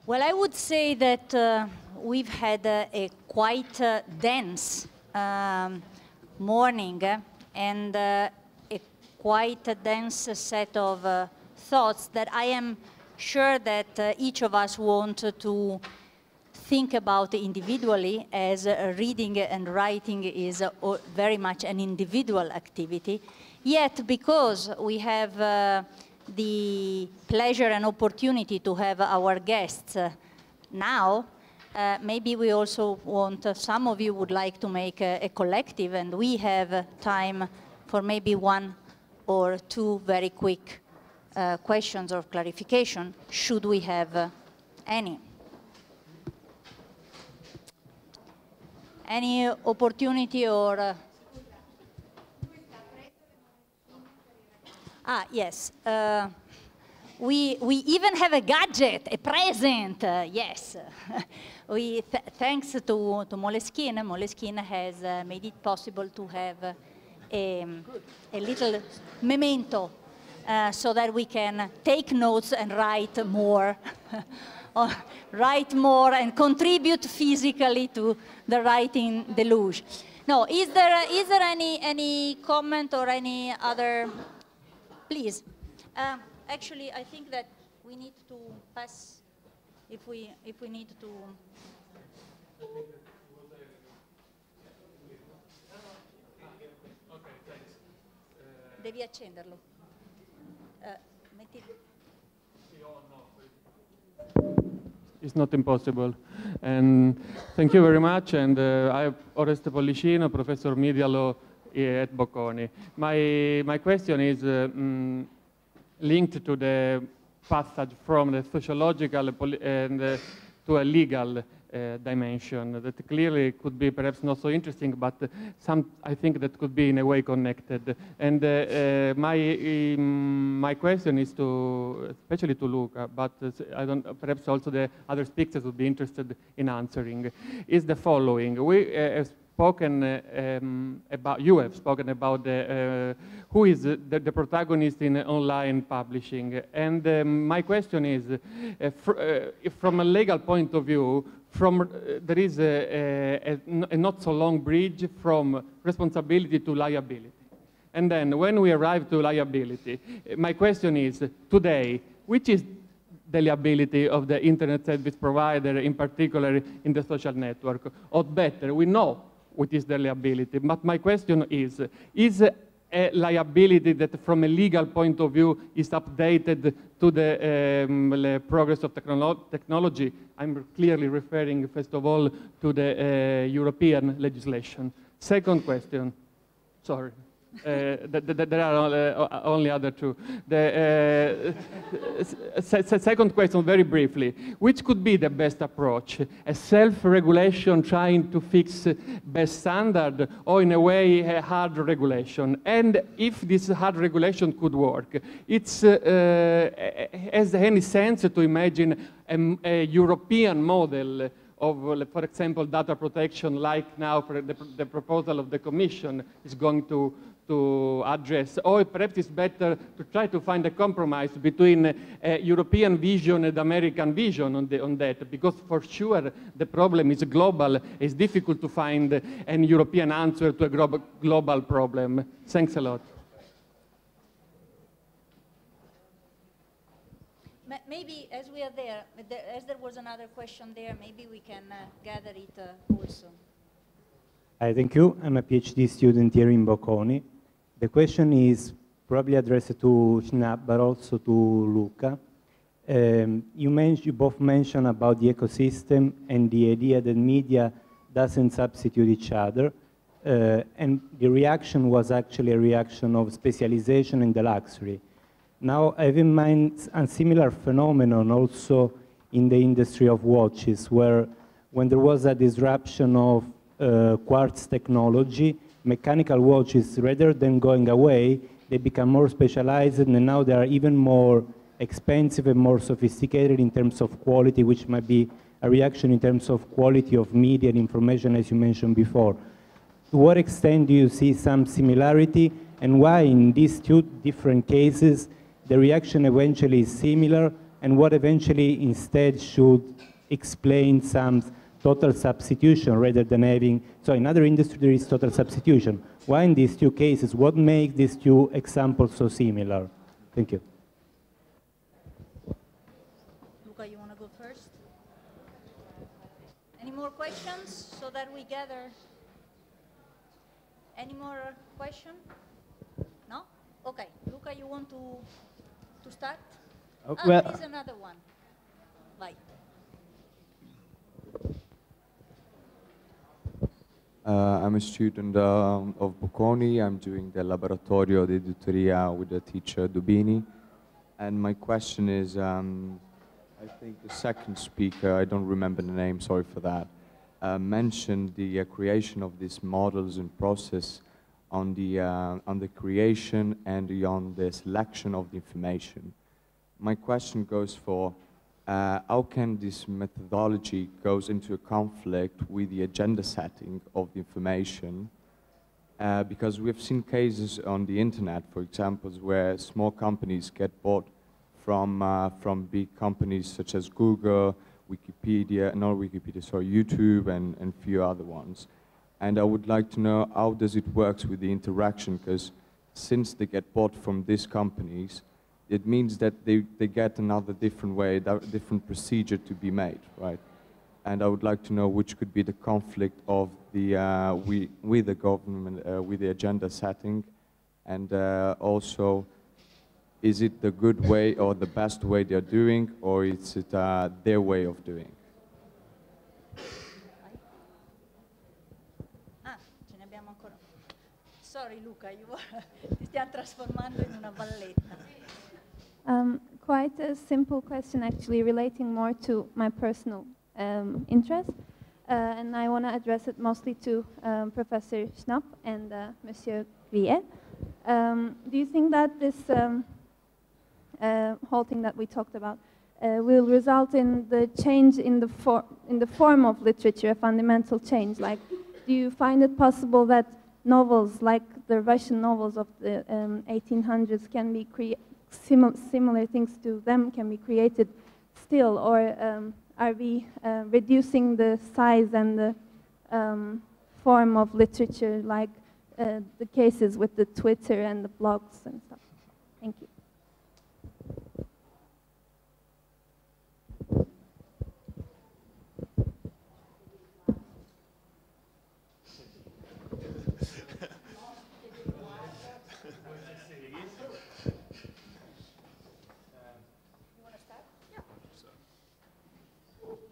Well, I would say that we've had a quite dense morning and a quite dense set of thoughts that I am sure that each of us want to think about individually, as reading and writing is very much an individual activity. Yet, because we have the pleasure and opportunity to have our guests now, maybe we also want, some of you would like to make a collective, and we have time for maybe one or two very quick questions or clarification, should we have any. Any opportunity or... yes. We even have a gadget, a present, yes. Thanks to Moleskine. Moleskine has made it possible to have a little memento so that we can take notes and write more. Write more and contribute physically to the writing deluge. No, is there any comment or any other? Please. Actually, I think that we need to pass if we need to. Okay, thanks. Devi accenderlo. Metti. It's not impossible. And thank you very much. And I'm Oreste Pollicino, Professor of Media Law at Bocconi. My question is linked to the passage from the sociological and to a legal dimension that clearly could be perhaps not so interesting, but I think that could be in a way connected. And my question is especially to Luca, but perhaps also the other speakers would be interested in answering, is the following. You have spoken about who is the protagonist in online publishing. And my question is, from a legal point of view, there is a not so long bridge from responsibility to liability. And then when we arrive to liability, my question is, today, which is the liability of the internet service provider, in particular in the social network? Or better, we know what is the liability, but my question is a liability that from a legal point of view is updated to the progress of technology? I'm clearly referring, first of all, to the European legislation. Second question, sorry. There are only other two. The second question, very briefly, which could be the best approach? A self-regulation trying to fix best standard, or in a way a hard regulation? And if this hard regulation could work, has any sense to imagine a European model of, for example, data protection, like now the proposal of the Commission is going to address? Or perhaps it's better to try to find a compromise between a European vision and American vision on that, because for sure the problem is global. It's difficult to find a European answer to a global problem. Thanks a lot. Maybe as we are there, as there was another question there, maybe we can gather it also. Hi, thank you. I'm a PhD student here in Bocconi. The question is probably addressed to Schnapp, but also to Luca. You both mentioned about the ecosystem and the idea that media doesn't substitute each other. And the reaction was actually a reaction of specialization and the luxury. Now, I have in mind a similar phenomenon also in the industry of watches, where when there was a disruption of quartz technology, mechanical watches, rather than going away, they become more specialized, and now they are even more expensive and more sophisticated in terms of quality, which might be a reaction in terms of quality of media and information, as you mentioned before. To what extent do you see some similarity, and why in these two different cases the reaction eventually is similar, and what eventually instead should explain some total substitution rather than having, so in other industries there is total substitution. Why in these two cases, what makes these two examples so similar? Thank you. Luca, you want to go first? Any more questions so that we gather? Any more questions? No? Okay. Luca, you want to start? Well, there is another one. Bye. I'm a student of Bocconi. I'm doing the Laboratorio di Editoria with the teacher Dubini. And my question is, I think the second speaker, I don't remember the name, sorry for that, mentioned the creation of these models and process on the creation and on the selection of the information. My question goes for, how can this methodology goes into a conflict with the agenda setting of the information? Because we have seen cases on the internet, for example, where small companies get bought from big companies such as Google, Wikipedia, not Wikipedia, sorry, YouTube and few other ones. And I would like to know how does it work with the interaction, because since they get bought from these companies, it means that they get another different way, different procedure to be made, right? And I would like to know which could be the conflict of the, with the government, with the agenda setting, and also, is it the good way or the best way they're doing, or is it their way of doing? Ce ne abbiamo ancora. Sorry Luca, ti stiamo trasformando in una valletta. Quite a simple question, actually, relating more to my personal interest. And I want to address it mostly to Professor Schnapp and Monsieur Grillet. Do you think that this whole thing that we talked about will result in the change in the form of literature, a fundamental change? Like, do you find it possible that novels, like the Russian novels of the 1800s, can be similar things to them can be created still, or are we reducing the size and the form of literature, like the cases with the Twitter and the blogs and stuff? Thank you.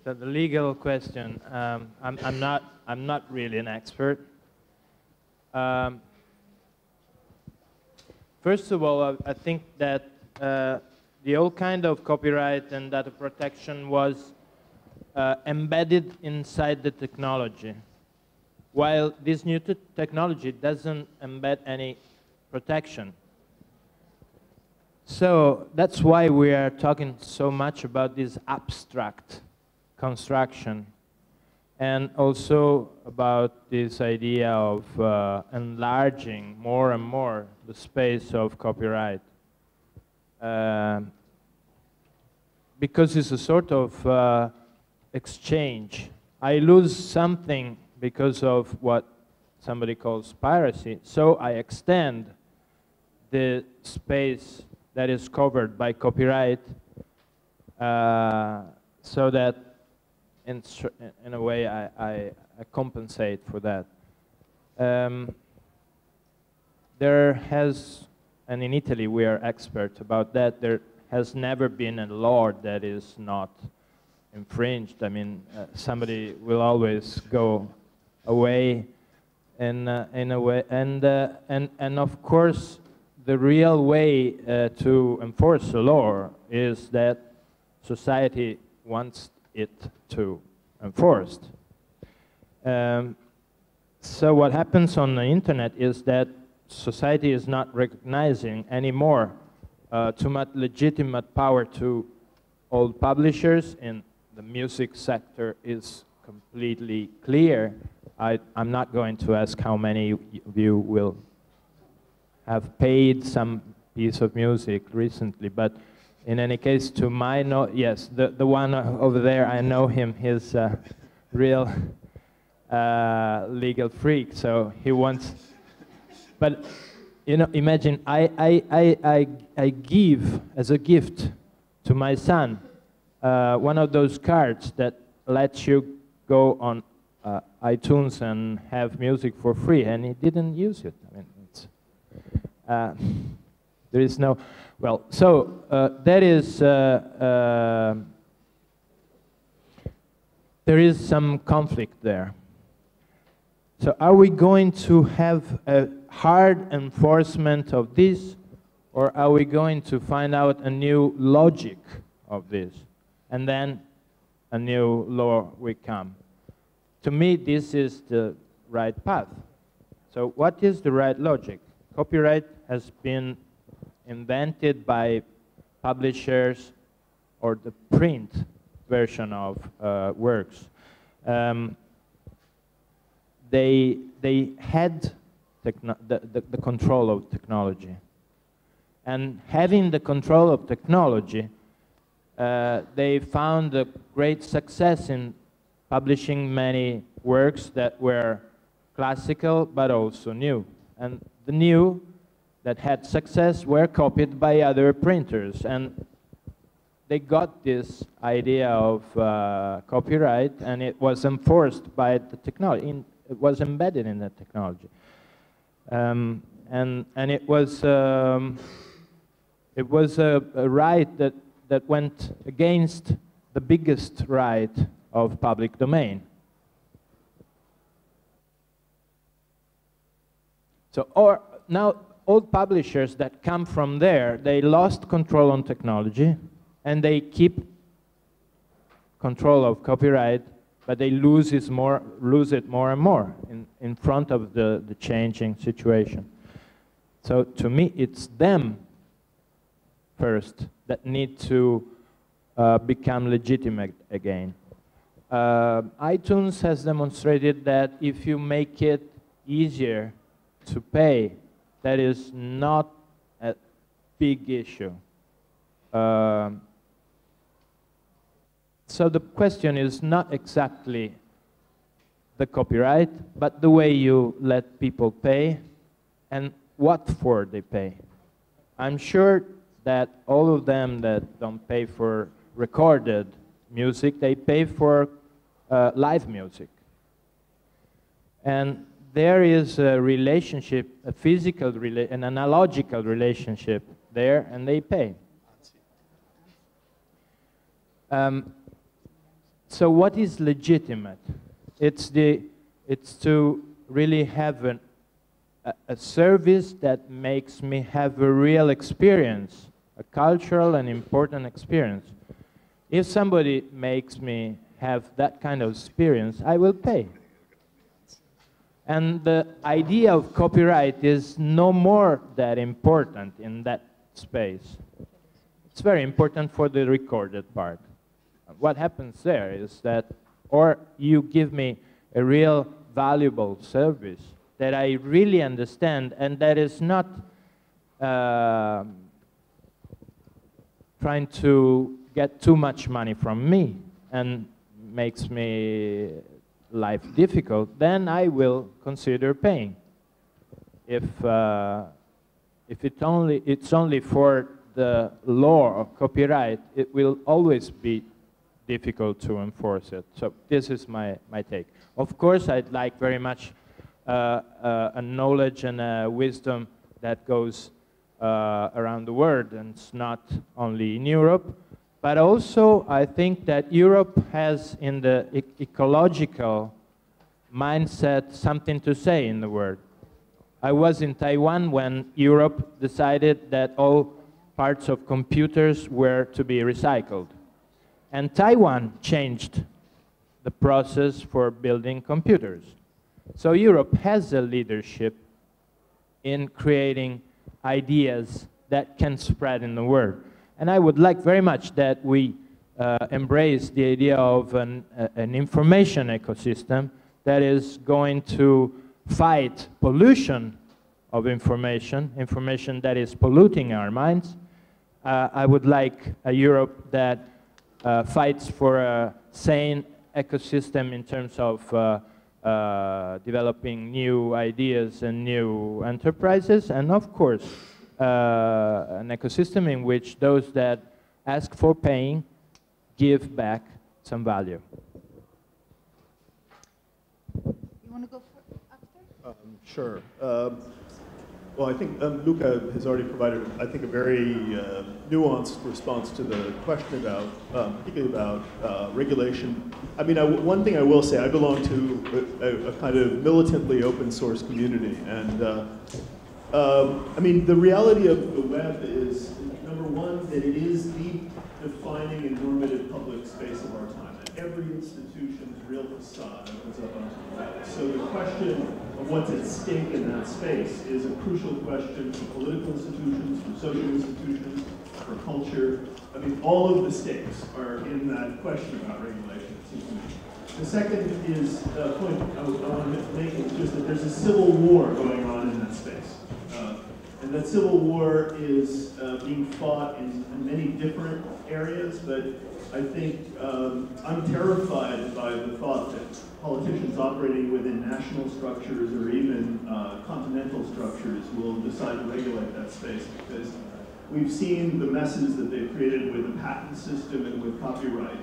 So the legal question, I'm not really an expert. First of all, I think that the old kind of copyright and data protection was embedded inside the technology, while this new technology doesn't embed any protection. So that's why we are talking so much about this abstract construction, and also about this idea of enlarging more and more the space of copyright, because it's a sort of exchange. I lose something because of what somebody calls piracy, so I extend the space that is covered by copyright, so that in a way I compensate for that. There has, and in Italy we are expert about that, there has never been a law that is not infringed. I mean, somebody will always go away in a way, and of course the real way to enforce a law is that society wants it to enforced. So what happens on the internet is that society is not recognizing anymore too much legitimate power to all publishers, and the music sector is completely clear. I'm not going to ask how many of you will have paid some piece of music recently, but in any case, to my yes, the one over there, I know him. He's a real legal freak, so he wants. But you know, imagine I give as a gift to my son one of those cards that lets you go on iTunes and have music for free, and he didn't use it. I mean, it's, there is no. Well, so there is some conflict there. So are we going to have a hard enforcement of this, or are we going to find out a new logic of this, and then a new law will come? To me, this is the right path. So what is the right logic? Copyright has been invented by publishers or the print version of works. They had the control of technology. And having the control of technology, they found a great success in publishing many works that were classical but also new. And the new that had success were copied by other printers. And they got this idea of copyright, and it was enforced by the technology. It was embedded in the technology. And it was a right that went against the biggest right of public domain. So, now all publishers that come from there, they lost control on technology, and they keep control of copyright, but they lose it more and more in front of the changing situation. So to me, it's them first that need to become legitimate again. iTunes has demonstrated that if you make it easier to pay, that is not a big issue. So the question is not exactly the copyright, but the way you let people pay and what for they pay. I'm sure that all of them that don't pay for recorded music, they pay for live music. And there is a relationship, a physical, an analogical relationship there, and they pay. So what is legitimate? It's to really have a service that makes me have a real experience, a cultural and important experience. If somebody makes me have that kind of experience, I will pay. And the idea of copyright is no more that important in that space. It's very important for the recorded part. What happens there is that, or you give me a real valuable service that I really understand and that is not trying to get too much money from me and makes me life difficult, then I will consider paying. If it's only for the law of copyright, it will always be difficult to enforce it. So this is my take. Of course, I'd like very much a knowledge and a wisdom that goes around the world, and it's not only in Europe. But also, I think that Europe has, in the ecological mindset, something to say in the world. I was in Taiwan when Europe decided that all parts of computers were to be recycled. And Taiwan changed the process for building computers. So Europe has a leadership in creating ideas that can spread in the world. And I would like very much that we embrace the idea of an information ecosystem that is going to fight pollution of information that is polluting our minds, I would like a Europe that fights for a sane ecosystem in terms of developing new ideas and new enterprises, and of course, an ecosystem in which those that ask for paying give back some value. You want to go after? Sure. Well, I think Luca has already provided, I think, a very nuanced response to the question about, particularly about regulation. I mean, one thing I will say, I belong to a kind of militantly open source community, and I mean, the reality of the web is, number one, that it is the defining and normative public space of our time. And every institution's real facade opens up onto the web. So the question of what's at stake in that space is a crucial question for political institutions, for social institutions, for culture. I mean, all of the stakes are in that question about regulation, it seems to me. The second is a point I want to make is just that there's a civil war going on in that space. And that civil war is being fought in many different areas, but I think I'm terrified by the thought that politicians operating within national structures or even continental structures will decide to regulate that space, because we've seen the messes that they've created with the patent system and with copyright.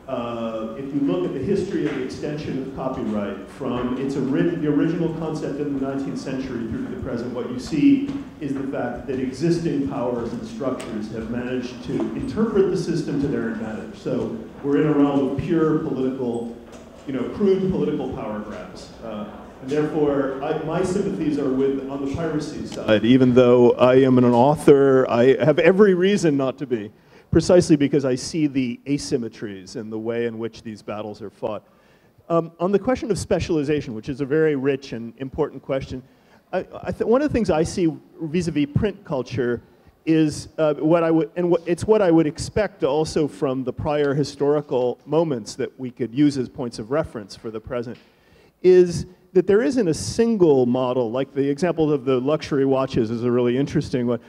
If you look at the history of the extension of copyright from the original concept in the 19th century through to the present, what you see is the fact that existing powers and structures have managed to interpret the system to their advantage. So we're in a realm of pure political, crude political power grabs. And therefore, my sympathies are on the piracy side, even though I am an author, I have every reason not to be. Precisely because I see the asymmetries in the way in which these battles are fought. On the question of specialization, which is a very rich and important question, one of the things I see vis-a-vis print culture is it's what I would expect also from the prior historical moments that we could use as points of reference for the present, is that there isn't a single model, like the example of the luxury watches is a really interesting one.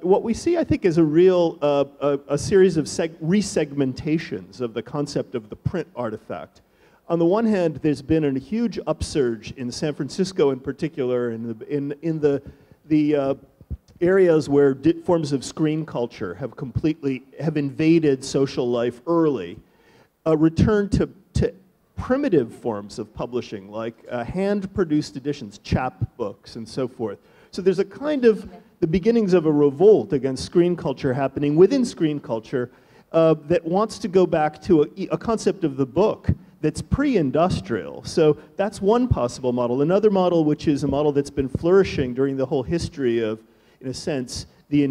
What we see, I think, is a real a series of resegmentations of the concept of the print artifact. On the one hand, there's been a huge upsurge in San Francisco, in particular, in the areas where forms of screen culture have invaded social life early. A return to primitive forms of publishing, like hand-produced editions, chapbooks, and so forth. So there's a kind of the beginnings of a revolt against screen culture happening within screen culture that wants to go back to a concept of the book that's pre-industrial. So that's one possible model. Another model, which is a model that's been flourishing during the whole history of, in a sense, the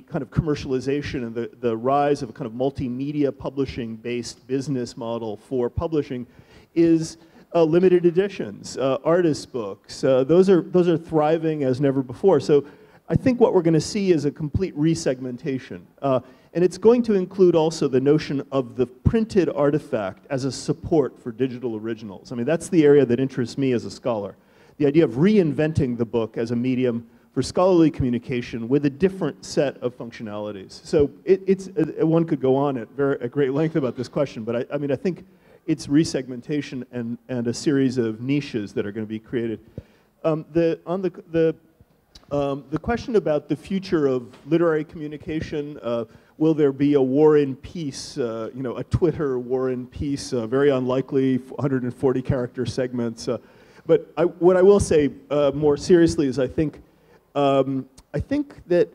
kind of commercialization and the rise of a kind of multimedia publishing-based business model for publishing, is limited editions, artist books. Those are thriving as never before. So I think what we're going to see is a complete resegmentation. And it's going to include also the notion of the printed artifact as a support for digital originals. I mean, that's the area that interests me as a scholar. The idea of reinventing the book as a medium for scholarly communication with a different set of functionalities. So one could go on at great length about this question, but I mean, I think it's resegmentation and a series of niches that are going to be created. The question about the future of literary communication, will there be a war and peace, a Twitter war and peace, very unlikely, 140 character segments. But what I will say more seriously is I think that,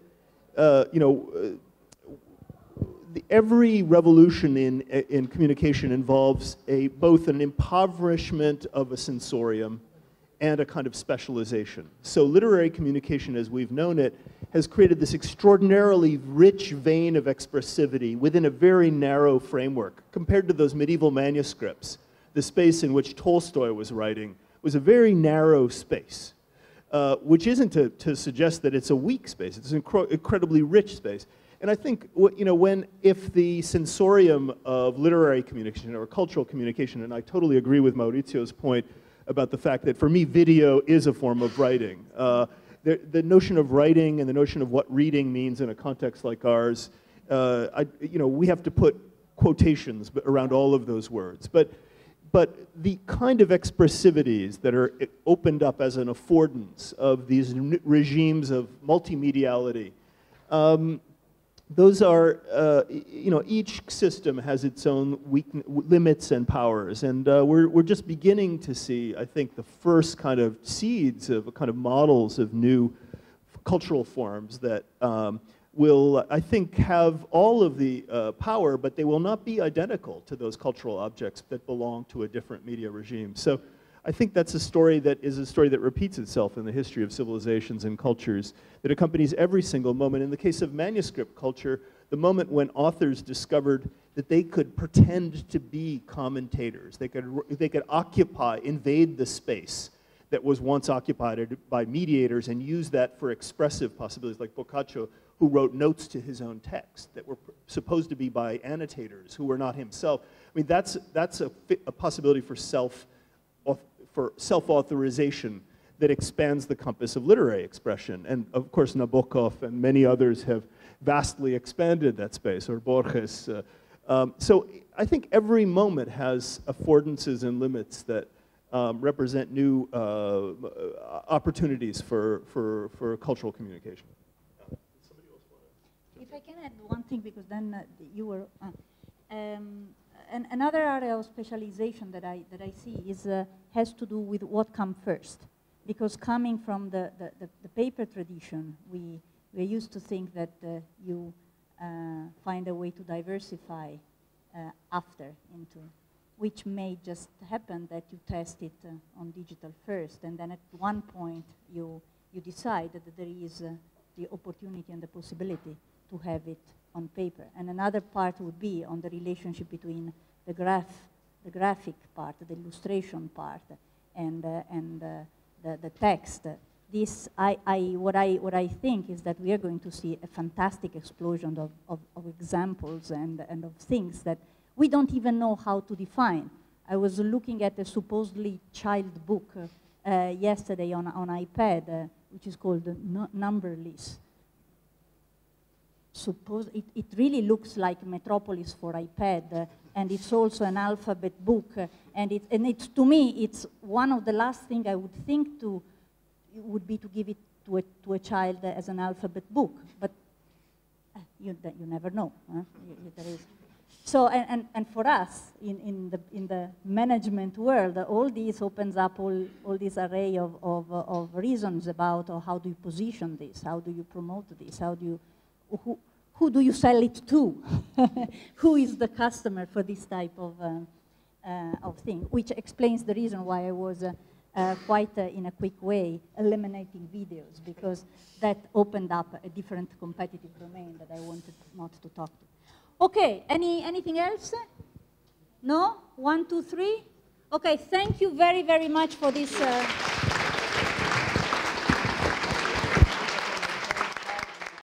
every revolution in communication involves both an impoverishment of a sensorium and a kind of specialization. So literary communication, as we've known it, has created this extraordinarily rich vein of expressivity within a very narrow framework. Compared to those medieval manuscripts, the space in which Tolstoy was writing was a very narrow space, which isn't to suggest that it's a weak space. It's an incredibly rich space. And I think, if the sensorium of literary communication or cultural communication, and I totally agree with Maurizio's point about the fact that for me, video is a form of writing. the notion of writing and the notion of what reading means in a context like ours, we have to put quotations around all of those words. But the kind of expressivities that are opened up as an affordance of these regimes of multimediality, those are, each system has its own limits and powers, and we're just beginning to see, I think, the first kind of seeds of kind of models of new cultural forms that will, I think, have all of the power, but they will not be identical to those cultural objects that belong to a different media regime. So I think that's a story that repeats itself in the history of civilizations and cultures, that accompanies every single moment. In the case of manuscript culture, the moment when authors discovered that they could pretend to be commentators, they could invade the space that was once occupied by mediators and use that for expressive possibilities, like Bocconi, who wrote notes to his own text that were supposed to be by annotators who were not himself. I mean, that's a possibility for self-authorization that expands the compass of literary expression. And of course, Nabokov and many others have vastly expanded that space, or Borges. So I think every moment has affordances and limits that represent new opportunities for cultural communication. If I can add one thing, because then you were... another area of specialization that I see has to do with what comes first. Because coming from the paper tradition, we're used to think that you find a way to diversify after into, which may just happen that you test it on digital first, and then at one point you decide that there is the opportunity and the possibility to have it on paper. And another part would be on the relationship between the graphic part, the illustration part, and the text. This, what I think is that we are going to see a fantastic explosion of examples and of things that we don't even know how to define. I was looking at a supposedly child book yesterday on iPad, which is called Numberless. It really looks like Metropolis for iPad, and it's also an alphabet book, and it's to me, it's one of the last things I would think would be to give it to a child as an alphabet book, but you never know. Huh? There is. So, and for us, in the management world, all this opens up all this array of reasons about how do you position this, how do you promote this, how do you, who do you sell it to? Who is the customer for this type of thing? Which explains the reason why I was quite in a quick way eliminating videos, because that opened up a different competitive domain that I wanted not to talk to. Okay, anything else? No? 1, 2, 3? Okay, thank you very, very much for this.